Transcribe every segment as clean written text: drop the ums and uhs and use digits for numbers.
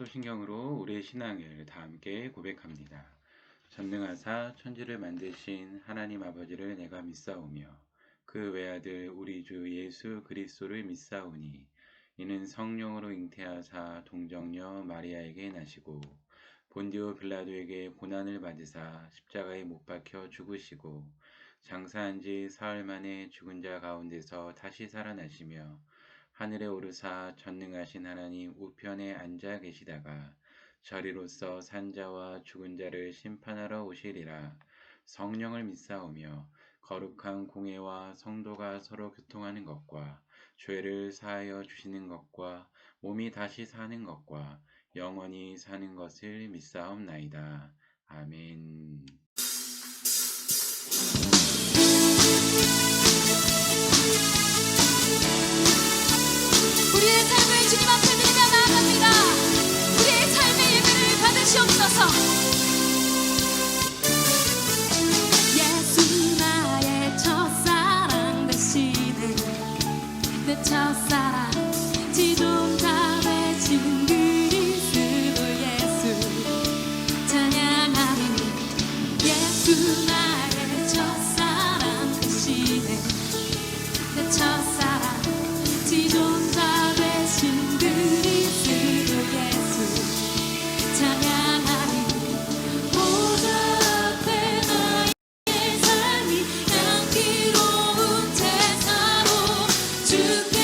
사도신경으로 우리의 신앙을 다 함께 고백합니다. 전능하사 천지를 만드신 하나님 아버지를 내가 믿사오며 그 외아들 우리 주 예수 그리스도를 믿사오니 이는 성령으로 잉태하사 동정녀 마리아에게 나시고 본디오 빌라도에게 고난을 받으사 십자가에 못 박혀 죽으시고 장사한 지 사흘 만에 죽은 자 가운데서 다시 살아나시며 하늘에 오르사 전능하신 하나님 우편에 앉아 계시다가 저리로서 산자와 죽은 자를 심판하러 오시리라. 성령을 믿사오며 거룩한 공회와 성도가 서로 교통하는 것과 죄를 사하여 주시는 것과 몸이 다시 사는 것과 영원히 사는 것을 믿사옵나이다. 아멘. 우리의 삶을 주님 앞에 드리며 나아갑니다. 우리의 삶의 예배를 받으시옵소서. 예수 나의 첫사랑 되시네. 내 첫사랑 지존자 되신 그리스도 예수 찬양하니 예수 나의 첫사랑 되시네. 내 첫사랑 지존자 되신 그리스도 예수 찬양하니 보좌 앞에 나의 삶이 향기로운 제사로 주께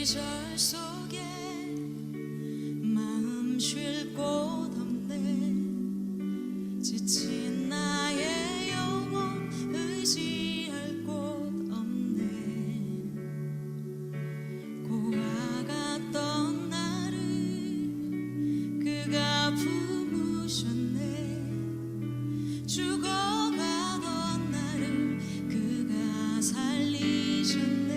계절 속에 마음 쉴 곳 없네. 지친 나의 영혼 의지할 곳 없네. 고아갔던 나를 그가 품으셨네. 죽어가던 나를 그가 살리셨네.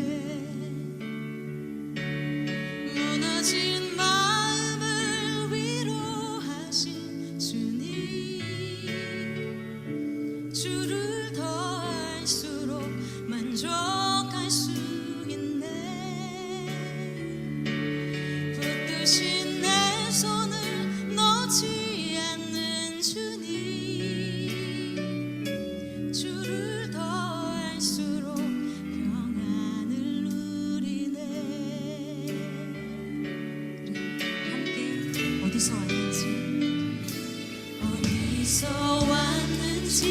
무너진 마음을 위로하신 주님, 주를 더 알수록 만족할 수 있네. 붙드신 내 손을 놓지 않는 주님, 주를 더 알수록 평안을 누리네. 함께 어디서 왔는지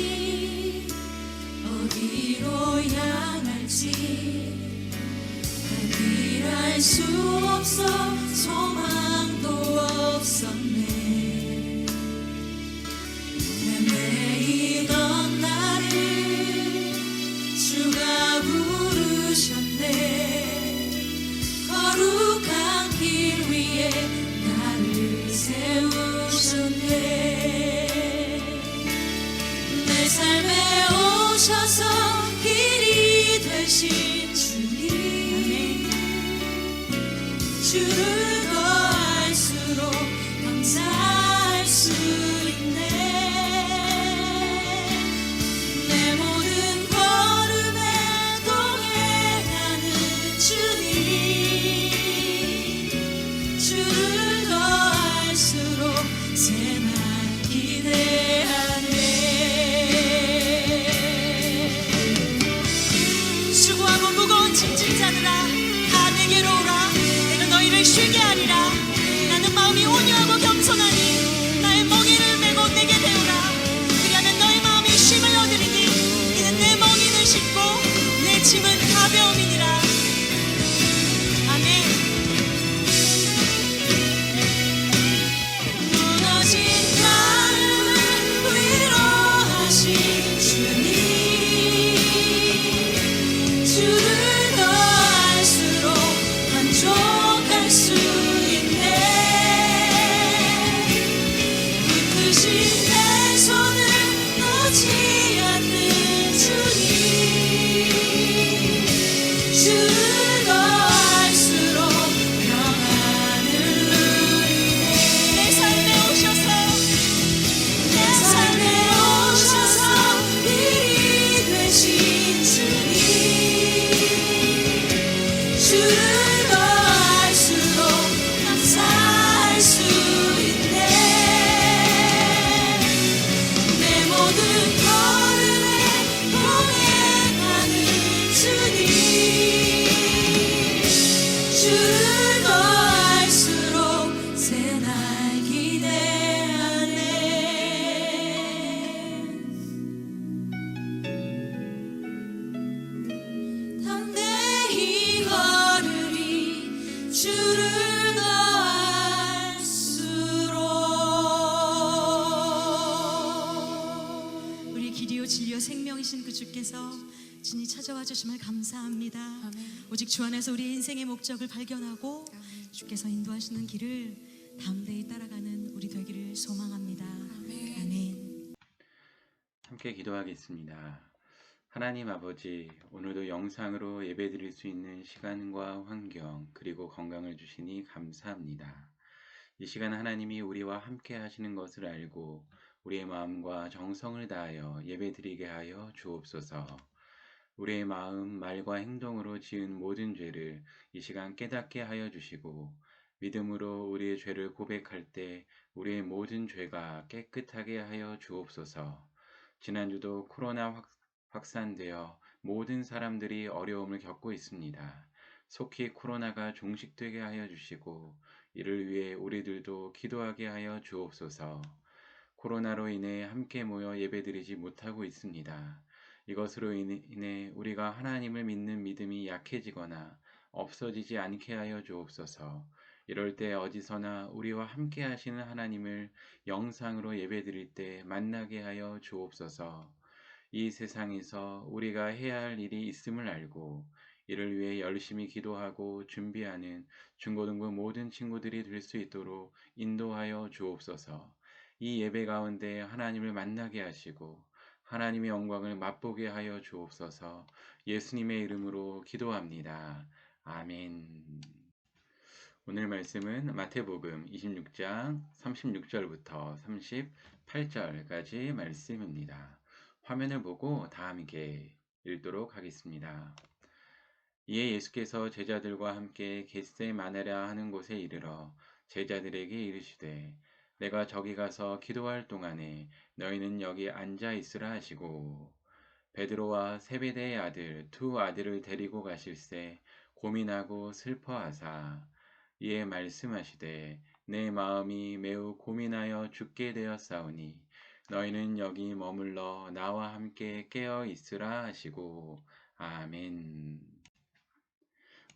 어디로 향할지 할 수 없어 소망도 없었네. 헤매이던 나를 주가 부르셨네. 거룩한 길 위에 나를 세우셨네. 내 삶에 오셔서 길이 되신 주님, 주를 더 알수록 감사할 수 있네. 내 모든 걸음에 동행하는 주님, 주를 더 알수록 새날 기대하네. 수고하고 무거운 짐진 자들아 다 내게로 오라. 내가 너희를 쉬게 하리라. 나는 마음이 온유하고 겸손하니 나의 멍에를 메고 내게 배우라. 그리하면 너희 마음이 쉼을 얻으리니 이는 내 멍에는 쉽고 내 짐은 가벼움이니라. 아멘. 무너진 마음을 위로하신 주님, 주를 더 알수록 만족할 수 있네. 붙드신 내 손을 놓지 않는 주님, 주를 더 알수록 평안을 누리네. 내 삶에 오셔서 일이 되신 주님, 주를 더 알수록 감사할 수 있네. 내 모든 걸음에 동행하는 주님, 주를 더 알수록 새날 기대하네. 담대히 걸으리 주를 더 알수록. 우리 길이요 진리요 생명이신 그 주께서 진히 찾아와 주심을 감사합니다. 오직 주 안에서 우리 인생의 목적을 발견하고 주께서 인도하시는 길을 담대히 따라가는 우리 되기를 소망합니다. 아멘. 함께 기도하겠습니다. 하나님 아버지, 오늘도 영상으로 예배드릴 수 있는 시간과 환경 그리고 건강을 주시니 감사합니다. 이 시간 하나님이 우리와 함께 하시는 것을 알고 우리의 마음과 정성을 다하여 예배드리게 하여 주옵소서. 우리의 마음, 말과 행동으로 지은 모든 죄를 이 시간 깨닫게 하여 주시고 믿음으로 우리의 죄를 고백할 때 우리의 모든 죄가 깨끗하게 하여 주옵소서. 지난주도 코로나 확산되어 모든 사람들이 어려움을 겪고 있습니다. 속히 코로나가 종식되게 하여 주시고 이를 위해 우리들도 기도하게 하여 주옵소서. 코로나로 인해 함께 모여 예배드리지 못하고 있습니다. 이것으로 인해 우리가 하나님을 믿는 믿음이 약해지거나 없어지지 않게 하여 주옵소서. 이럴 때 어디서나 우리와 함께 하시는 하나님을 영상으로 예배드릴 때 만나게 하여 주옵소서. 이 세상에서 우리가 해야 할 일이 있음을 알고 이를 위해 열심히 기도하고 준비하는 중고등부 모든 친구들이 될 수 있도록 인도하여 주옵소서. 이 예배 가운데 하나님을 만나게 하시고 하나님의 영광을 맛보게 하여 주옵소서. 예수님의 이름으로 기도합니다. 아멘. 오늘 말씀은 마태복음 26장 36절부터 38절까지 말씀입니다. 화면을 보고 다 함께 읽도록 하겠습니다. 이에 예수께서 제자들과 함께 겟세마네라 하는 곳에 이르러 제자들에게 이르시되 내가 저기 가서 기도할 동안에 너희는 여기 앉아 있으라 하시고 베드로와 세베대의 아들 두 아들을 데리고 가실새 고민하고 슬퍼하사 이에 말씀하시되 내 마음이 매우 고민하여 죽게 되었사오니 너희는 여기 머물러 나와 함께 깨어 있으라 하시고 아멘.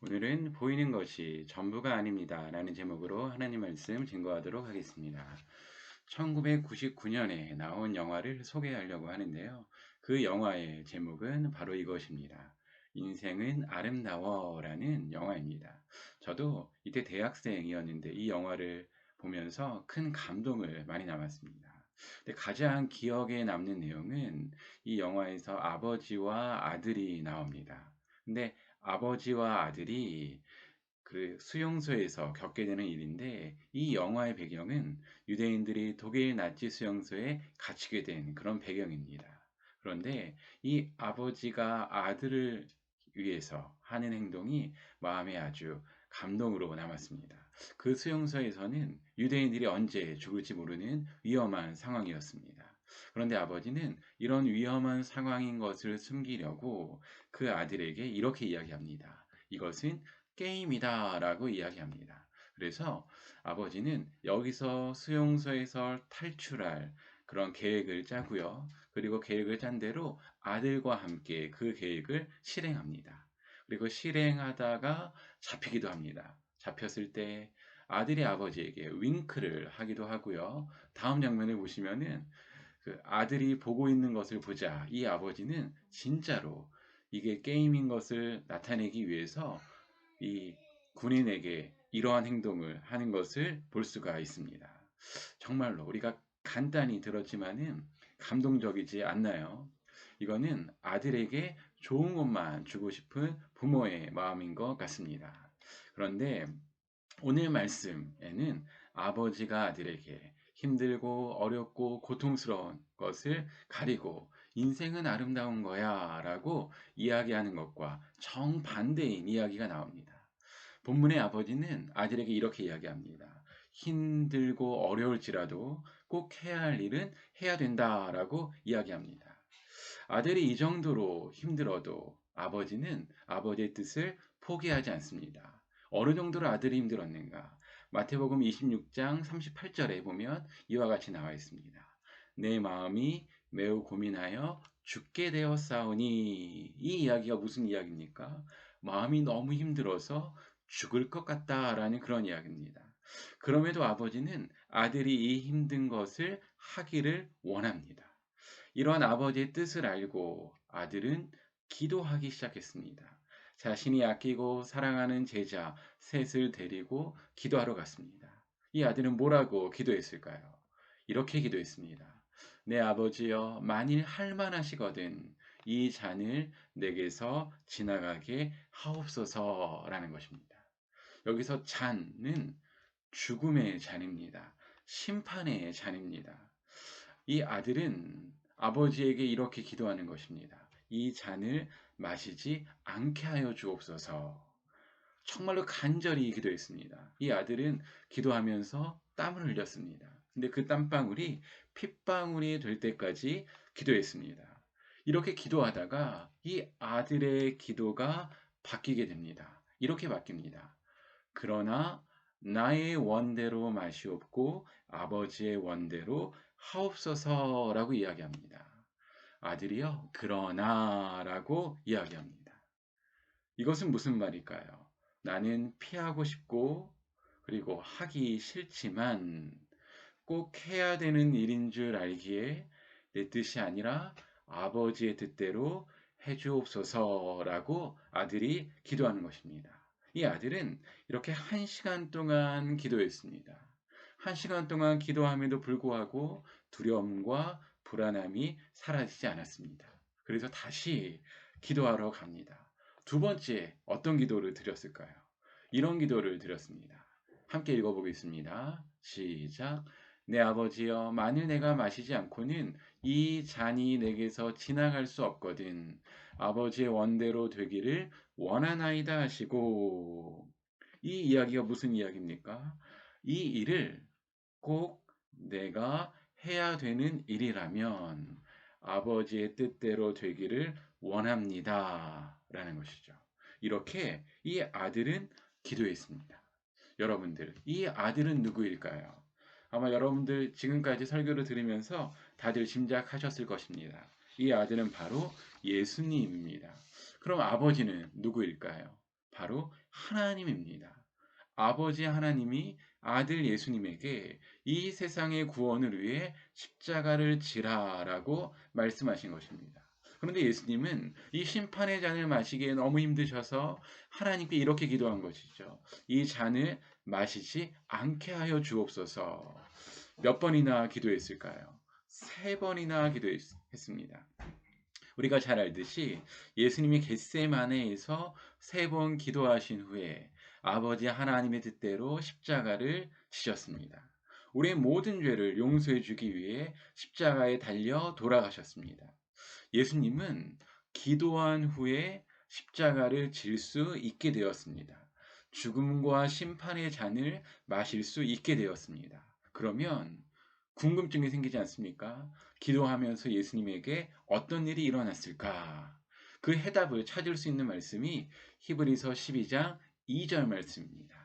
오늘은 보이는 것이 전부가 아닙니다 라는 제목으로 하나님 말씀 증거하도록 하겠습니다. 1999년에 나온 영화를 소개하려고 하는데요. 그 영화의 제목은 바로 이것입니다. 인생은 아름다워 라는 영화입니다. 저도 이때 대학생이었는데 이 영화를 보면서 큰 감동을 많이 남았습니다. 근데 가장 기억에 남는 내용은 이 영화에서 아버지와 아들이 나옵니다. 근데 아버지와 아들이 그 수용소에서 겪게 되는 일인데 이 영화의 배경은 유대인들이 독일 나치 수용소에 갇히게 된 그런 배경입니다. 그런데 이 아버지가 아들을 위해서 하는 행동이 마음에 아주 감동으로 남았습니다. 그 수용소에서는 유대인들이 언제 죽을지 모르는 위험한 상황이었습니다. 그런데 아버지는 이런 위험한 상황인 것을 숨기려고 그 아들에게 이렇게 이야기합니다. 이것은 게임이다 라고 이야기합니다. 그래서 아버지는 여기서 수용소에서 탈출할 그런 계획을 짜고요. 그리고 계획을 짠 대로 아들과 함께 그 계획을 실행합니다. 그리고 실행하다가 잡히기도 합니다. 잡혔을 때 아들이 아버지에게 윙크를 하기도 하고요. 다음 장면을 보시면은 그 아들이 보고 있는 것을 보자 이 아버지는 진짜로 이게 게임인 것을 나타내기 위해서 이 군인에게 이러한 행동을 하는 것을 볼 수가 있습니다. 정말로 우리가 간단히 들었지만은 감동적이지 않나요? 이거는 아들에게 좋은 것만 주고 싶은 부모의 마음인 것 같습니다. 그런데 오늘 말씀에는 아버지가 아들에게 힘들고 어렵고 고통스러운 것을 가리고 인생은 아름다운 거야 라고 이야기하는 것과 정반대인 이야기가 나옵니다. 본문의 아버지는 아들에게 이렇게 이야기합니다. 힘들고 어려울지라도 꼭 해야 할 일은 해야 된다라고 이야기합니다. 아들이 이 정도로 힘들어도 아버지는 아버지의 뜻을 포기하지 않습니다. 어느 정도로 아들이 힘들었는가? 마태복음 26장 38절에 보면 이와 같이 나와 있습니다. 내 마음이 매우 고민하여 죽게 되었사오니 이 이야기가 무슨 이야기입니까? 마음이 너무 힘들어서 죽을 것 같다라는 그런 이야기입니다. 그럼에도 아버지는 아들이 이 힘든 것을 하기를 원합니다. 이러한 아버지의 뜻을 알고 아들은 기도하기 시작했습니다. 자신이 아끼고 사랑하는 제자 셋을 데리고 기도하러 갔습니다. 이 아들은 뭐라고 기도했을까요? 이렇게 기도했습니다. 내 아버지여, 만일 할 만하시거든 이 잔을 내게서 지나가게 하옵소서라는 것입니다. 여기서 잔은 죽음의 잔입니다. 심판의 잔입니다. 이 아들은 아버지에게 이렇게 기도하는 것입니다. 이 잔을 마시지 않게 하여 주옵소서. 정말로 간절히 기도했습니다. 이 아들은 기도하면서 땀을 흘렸습니다. 근데 그 땀방울이 핏방울이 될 때까지 기도했습니다. 이렇게 기도하다가 이 아들의 기도가 바뀌게 됩니다. 이렇게 바뀝니다. 그러나 나의 원대로 마시옵고 아버지의 원대로 하옵소서라고 이야기합니다. 아들이요, 그러나라고 이야기합니다. 이것은 무슨 말일까요? 나는 피하고 싶고 그리고 하기 싫지만 꼭 해야 되는 일인 줄 알기에 내 뜻이 아니라 아버지의 뜻대로 해주옵소서라고 아들이 기도하는 것입니다. 이 아들은 이렇게 1시간 동안 기도했습니다. 1시간 동안 기도함에도 불구하고 두려움과 불안함이 사라지지 않았습니다. 그래서 다시 기도하러 갑니다. 두 번째 어떤 기도를 드렸을까요? 이런 기도를 드렸습니다. 함께 읽어보겠습니다. 시작. 내 아버지여, 만일 내가 마시지 않고는 이 잔이 내게서 지나갈 수 없거든. 아버지의 원대로 되기를 원하나이다 하시고. 이 이야기가 무슨 이야기입니까? 이 일을 꼭 내가 해야 되는 일이라면 아버지의 뜻대로 되기를 원합니다. 라는 것이죠. 이렇게 이 아들은 기도했습니다. 여러분들, 이 아들은 누구일까요? 아마 여러분들 지금까지 설교를 들으면서 다들 짐작하셨을 것입니다. 이 아들은 바로 예수님입니다. 그럼 아버지는 누구일까요? 바로 하나님입니다. 아버지 하나님이 아들 예수님에게 이 세상의 구원을 위해 십자가를 지라라고 말씀하신 것입니다. 그런데 예수님은 이 심판의 잔을 마시기에 너무 힘드셔서 하나님께 이렇게 기도한 것이죠. 이 잔을 마시지 않게 하여 주옵소서. 몇 번이나 기도했을까요? 3번이나 기도했습니다. 우리가 잘 알듯이 예수님이 겟세마네에서 3번 기도하신 후에 아버지 하나님의 뜻대로 십자가를 지셨습니다. 우리의 모든 죄를 용서해 주기 위해 십자가에 달려 돌아가셨습니다. 예수님은 기도한 후에 십자가를 질 수 있게 되었습니다. 죽음과 심판의 잔을 마실 수 있게 되었습니다. 그러면 궁금증이 생기지 않습니까? 기도하면서 예수님에게 어떤 일이 일어났을까? 그 해답을 찾을 수 있는 말씀이 히브리서 12장 2절 말씀입니다.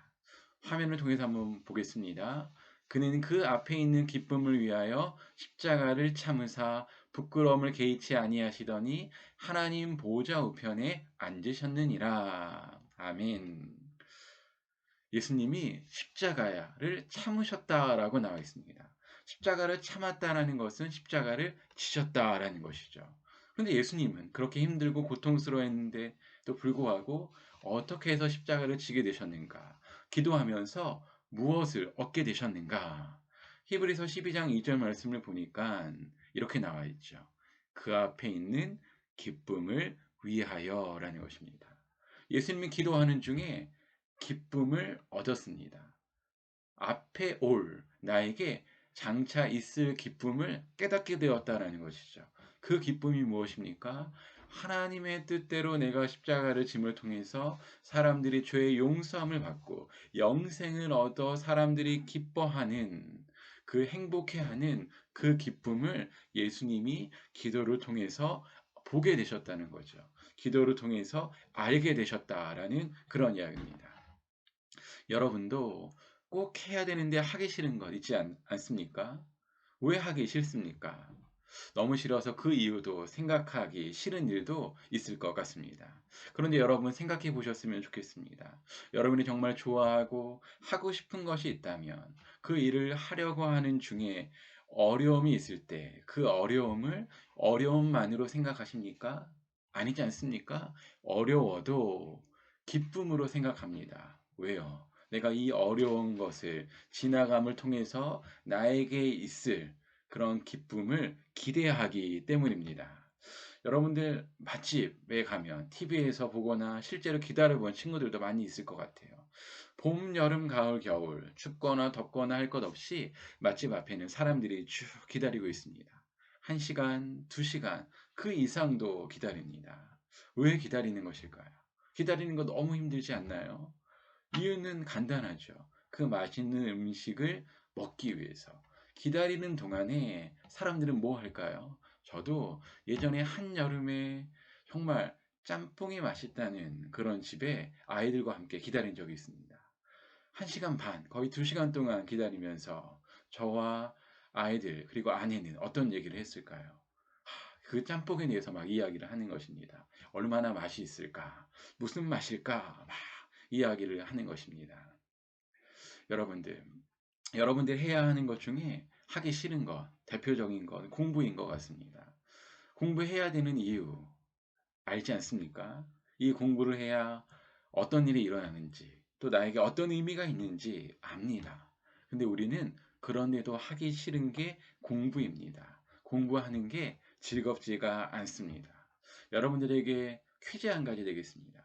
화면을 통해서 한번 보겠습니다. 그는 그 앞에 있는 기쁨을 위하여 십자가를 참으사 부끄러움을 개의치 아니하시더니 하나님 보좌 우편에 앉으셨느니라. 아멘. 예수님이 십자가를 참으셨다라고 나와 있습니다. 십자가를 참았다라는 것은 십자가를 지셨다라는 것이죠. 그런데 예수님은 그렇게 힘들고 고통스러웠는데도 불구하고 어떻게 해서 십자가를 지게 되셨는가? 기도하면서 무엇을 얻게 되셨는가? 히브리서 12장 2절 말씀을 보니까 이렇게 나와 있죠. 그 앞에 있는 기쁨을 위하여라는 것입니다. 예수님이 기도하는 중에 기쁨을 얻었습니다. 앞에 올 나에게 장차 있을 기쁨을 깨닫게 되었다라는 것이죠. 그 기쁨이 무엇입니까? 하나님의 뜻대로 내가 십자가를 짐을 통해서 사람들이 죄의 용서함을 받고 영생을 얻어 사람들이 기뻐하는 그 행복해하는 그 기쁨을 예수님이 기도를 통해서 보게 되셨다는 거죠. 기도를 통해서 알게 되셨다라는 그런 이야기입니다. 여러분도 꼭 해야 되는데 하기 싫은 것 있지 않습니까? 왜 하기 싫습니까? 너무 싫어서 그 이유도 생각하기 싫은 일도 있을 것 같습니다. 그런데 여러분 생각해 보셨으면 좋겠습니다. 여러분이 정말 좋아하고 하고 싶은 것이 있다면 그 일을 하려고 하는 중에 어려움이 있을 때 그 어려움을 어려움만으로 생각하십니까? 아니지 않습니까? 어려워도 기쁨으로 생각합니다. 왜요? 내가 이 어려운 것을 지나감을 통해서 나에게 있을 그런 기쁨을 기대하기 때문입니다. 여러분들 맛집에 가면 TV에서 보거나 실제로 기다려본 친구들도 많이 있을 것 같아요. 봄, 여름, 가을, 겨울 춥거나 덥거나 할 것 없이 맛집 앞에는 사람들이 쭉 기다리고 있습니다. 1시간, 2시간 그 이상도 기다립니다. 왜 기다리는 것일까요? 기다리는 거 너무 힘들지 않나요? 이유는 간단하죠. 그 맛있는 음식을 먹기 위해서. 기다리는 동안에 사람들은 뭐 할까요? 저도 예전에 한여름에 정말 짬뽕이 맛있다는 그런 집에 아이들과 함께 기다린 적이 있습니다. 1시간 반, 거의 2시간 동안 기다리면서 저와 아이들, 그리고 아내는 어떤 얘기를 했을까요? 그 짬뽕에 대해서 막 이야기를 하는 것입니다. 얼마나 맛이 있을까? 무슨 맛일까? 막 이야기를 하는 것입니다. 여러분들 해야 하는 것 중에 하기 싫은 것, 대표적인 건 공부인 것 같습니다. 공부해야 되는 이유 알지 않습니까? 이 공부를 해야 어떤 일이 일어나는지, 또 나에게 어떤 의미가 있는지 압니다. 근데 우리는 그런데도 하기 싫은 게 공부입니다. 공부하는 게 즐겁지가 않습니다. 여러분들에게 퀴즈 한 가지 되겠습니다.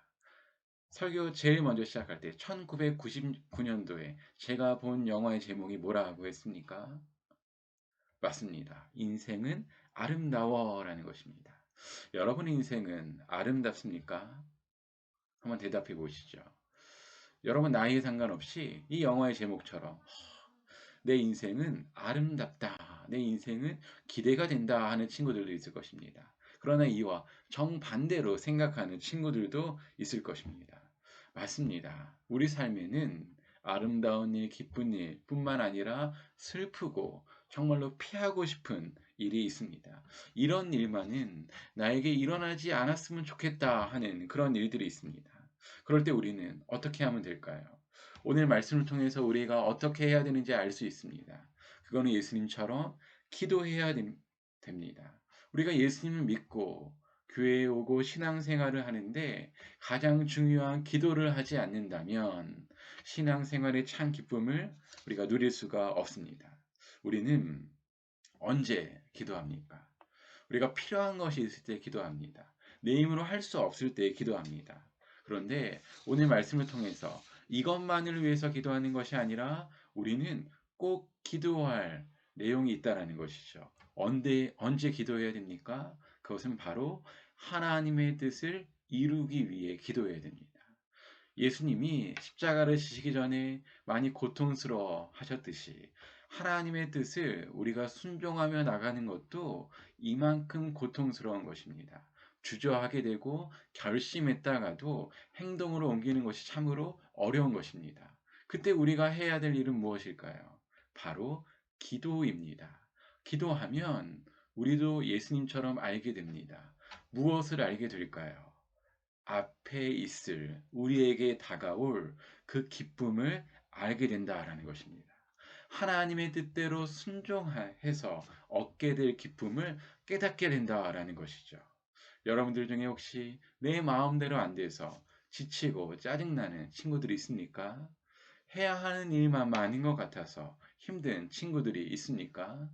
설교 제일 먼저 시작할 때 1999년도에 제가 본 영화의 제목이 뭐라고 했습니까? 맞습니다. 인생은 아름다워라는 것입니다. 여러분의 인생은 아름답습니까? 한번 대답해 보시죠. 여러분 나이에 상관없이 이 영화의 제목처럼 내 인생은 아름답다, 내 인생은 기대가 된다 하는 친구들도 있을 것입니다. 그러나 이와 정반대로 생각하는 친구들도 있을 것입니다. 맞습니다. 우리 삶에는 아름다운 일, 기쁜 일 뿐만 아니라 슬프고 정말로 피하고 싶은 일이 있습니다. 이런 일만은 나에게 일어나지 않았으면 좋겠다 하는 그런 일들이 있습니다. 그럴 때 우리는 어떻게 하면 될까요? 오늘 말씀을 통해서 우리가 어떻게 해야 되는지 알 수 있습니다. 그거는 예수님처럼 기도해야 됩니다. 우리가 예수님을 믿고 교회에 오고 신앙생활을 하는데 가장 중요한 기도를 하지 않는다면 신앙생활의 참 기쁨을 우리가 누릴 수가 없습니다. 우리는 언제 기도합니까? 우리가 필요한 것이 있을 때 기도합니다. 내 힘으로 할 수 없을 때 기도합니다. 그런데 오늘 말씀을 통해서 이것만을 위해서 기도하는 것이 아니라 우리는 꼭 기도할 내용이 있다라는 것이죠. 언제 기도해야 됩니까? 그것은 바로 하나님의 뜻을 이루기 위해 기도해야 됩니다. 예수님이 십자가를 지시기 전에 많이 고통스러워 하셨듯이 하나님의 뜻을 우리가 순종하며 나가는 것도 이만큼 고통스러운 것입니다. 주저하게 되고 결심했다가도 행동으로 옮기는 것이 참으로 어려운 것입니다. 그때 우리가 해야 될 일은 무엇일까요? 바로 기도입니다. 기도하면 우리도 예수님처럼 알게 됩니다. 무엇을 알게 될까요? 앞에 있을 우리에게 다가올 그 기쁨을 알게 된다라는 것입니다. 하나님의 뜻대로 순종해서 얻게 될 기쁨을 깨닫게 된다라는 것이죠. 여러분들 중에 혹시 내 마음대로 안 돼서 지치고 짜증나는 친구들이 있습니까? 해야 하는 일만 많은 것 같아서 힘든 친구들이 있습니까?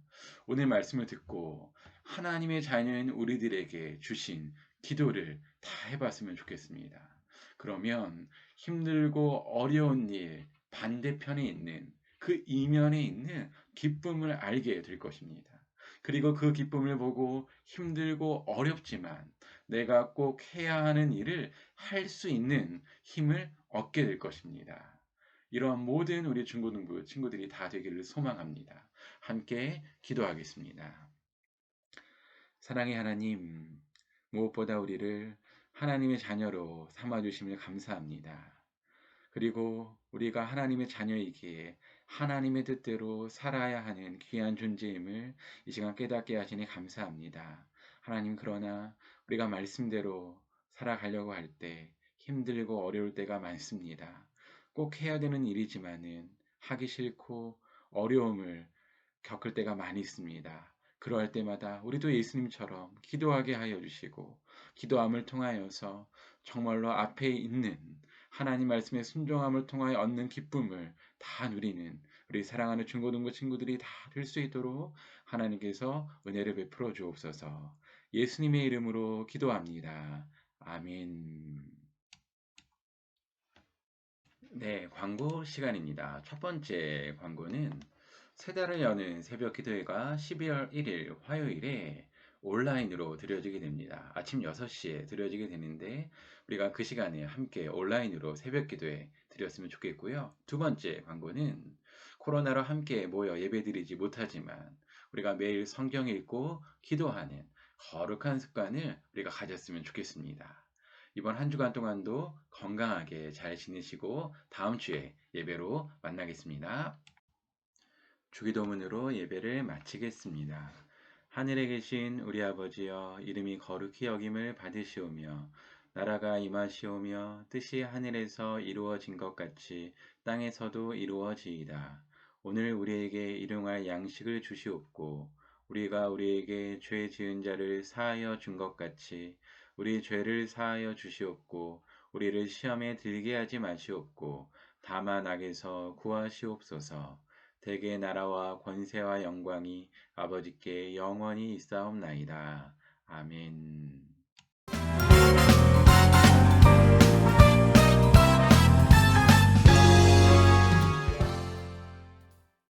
오늘 말씀을 듣고 하나님의 자녀인 우리들에게 주신 기도를 다 해봤으면 좋겠습니다. 그러면 힘들고 어려운 일 반대편에 있는 그 이면에 있는 기쁨을 알게 될 것입니다. 그리고 그 기쁨을 보고 힘들고 어렵지만 내가 꼭 해야 하는 일을 할 수 있는 힘을 얻게 될 것입니다. 이러한 모든 우리 중고등부 친구들이 다 되기를 소망합니다. 함께 기도하겠습니다. 사랑의 하나님, 무엇보다 우리를 하나님의 자녀로 삼아주심을 감사합니다. 그리고 우리가 하나님의 자녀이기에 하나님의 뜻대로 살아야 하는 귀한 존재임을 이 시간 깨닫게 하시니 감사합니다. 하나님, 그러나 우리가 말씀대로 살아가려고 할 때 힘들고 어려울 때가 많습니다. 꼭 해야 되는 일이지만은 하기 싫고 어려움을 겪을 때가 많이 있습니다. 그러할 때마다 우리도 예수님처럼 기도하게 하여 주시고 기도함을 통하여서 정말로 앞에 있는 하나님 말씀의 순종함을 통하여 얻는 기쁨을 다 누리는 우리 사랑하는 중고등부 친구들이 다 될 수 있도록 하나님께서 은혜를 베풀어 주옵소서. 예수님의 이름으로 기도합니다. 아멘. 네, 광고 시간입니다. 첫 번째 광고는 세 달을 여는 새벽 기도회가 12월 1일 화요일에 온라인으로 드려지게 됩니다. 아침 6시에 드려지게 되는데 우리가 그 시간에 함께 온라인으로 새벽 기도회 드렸으면 좋겠고요. 두 번째 광고는 코로나로 함께 모여 예배드리지 못하지만 우리가 매일 성경 읽고 기도하는 거룩한 습관을 우리가 가졌으면 좋겠습니다. 이번 한 주간 동안도 건강하게 잘 지내시고 다음 주에 예배로 만나겠습니다. 주기도문으로 예배를 마치겠습니다. 하늘에 계신 우리 아버지여, 이름이 거룩히 여김을 받으시오며 나라가 임하시오며 뜻이 하늘에서 이루어진 것 같이 땅에서도 이루어지이다. 오늘 우리에게 일용할 양식을 주시옵고 우리가 우리에게 죄 지은 자를 사하여 준 것 같이 우리 죄를 사하여 주시옵고 우리를 시험에 들게 하지 마시옵고 다만 악에서 구하시옵소서. 대개 나라와 권세와 영광이 아버지께 영원히 있사옵나이다. 아멘.